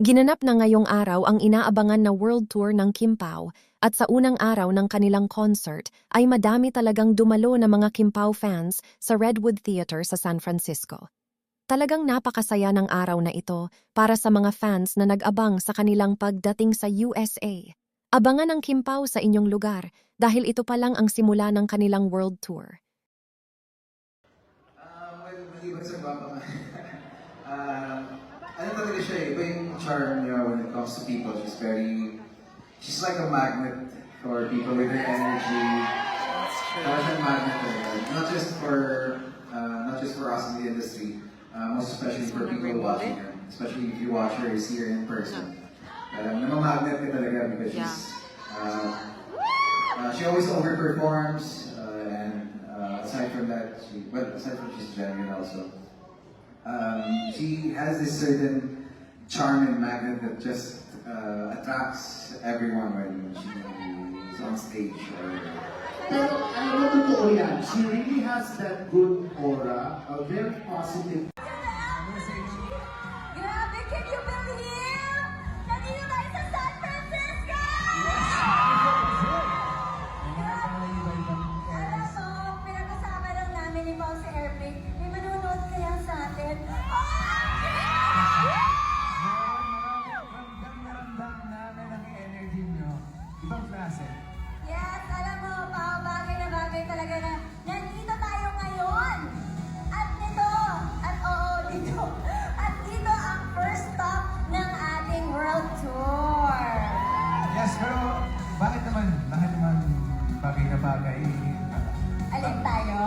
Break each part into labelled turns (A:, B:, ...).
A: Ginanap na ngayong araw ang inaabangan na world tour ng Kim Pao at sa unang araw ng kanilang concert ay madami talagang dumalo na mga Kim Pao fans sa Redwood Theater sa San Francisco. Talagang napakasaya ng araw na ito para sa mga fans na nag-abang sa kanilang pagdating sa USA. Abangan ang Kim Pao sa inyong lugar dahil ito pa lang ang simula ng kanilang world tour.
B: Maliban sa guwapa nga. Ano talaga siya eh, iba yung charm niya when it comes to people. She's like a magnet for people with her energy. Parang siyang magnet talaga. Not just for us in the industry, most especially for people watching her. Especially if you watch her, you see her in person. Namamagnet ka talaga because she always overperforms. Aside from that, aside from she's genuine also. She has this certain charm and magnet that just attracts everyone when she's on stage.
C: Pero alam mo, totoo yan. She really has that good aura, a very positive.
D: Grabe, can you believe? Nandito tayo sa San Francisco! Alam mo, pinag-usama lang namin ni Paul si Airplane. May manunood kaya sa atin.
C: Ramdam namin ang energy nyo. Ibang klase.
D: Yes, alam mo, Pao, bagay na bagay talaga na nandito tayo ngayon. At dito ang first stop ng ating world tour.
C: Yes, pero bakit naman bagay na bagay?
D: Alin tayo?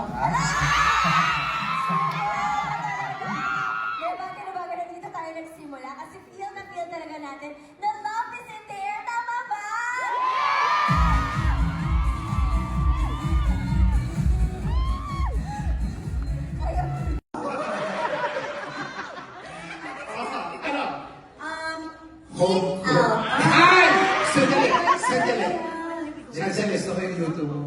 D: May bagay na bagay na dito tayo nagsimula kasi feel na feel talaga natin na love is in the air. Tama ba? Ayun.
C: Home
D: Eat out.
C: Ay! Sandali. Sandali, gusto ko yung luto mo.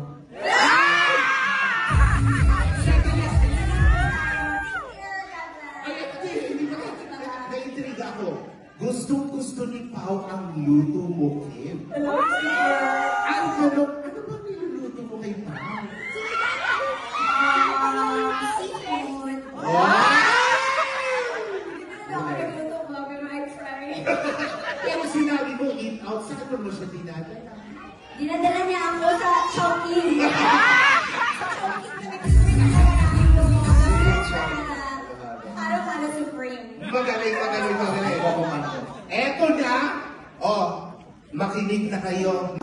C: Na-intriga ako. Gustong-gusto ni Pao ang luto mo, Kim. Ang ganun, ano ba niluluto mo kay Pao?
D: Seafood.
C: Pero sinabi mo, eat out, saan mo siya dinadala?
D: Dinadala niya ako sa Chowking. Araw-araw Supreme.
C: Magaling. Eto na, makinig na kayo.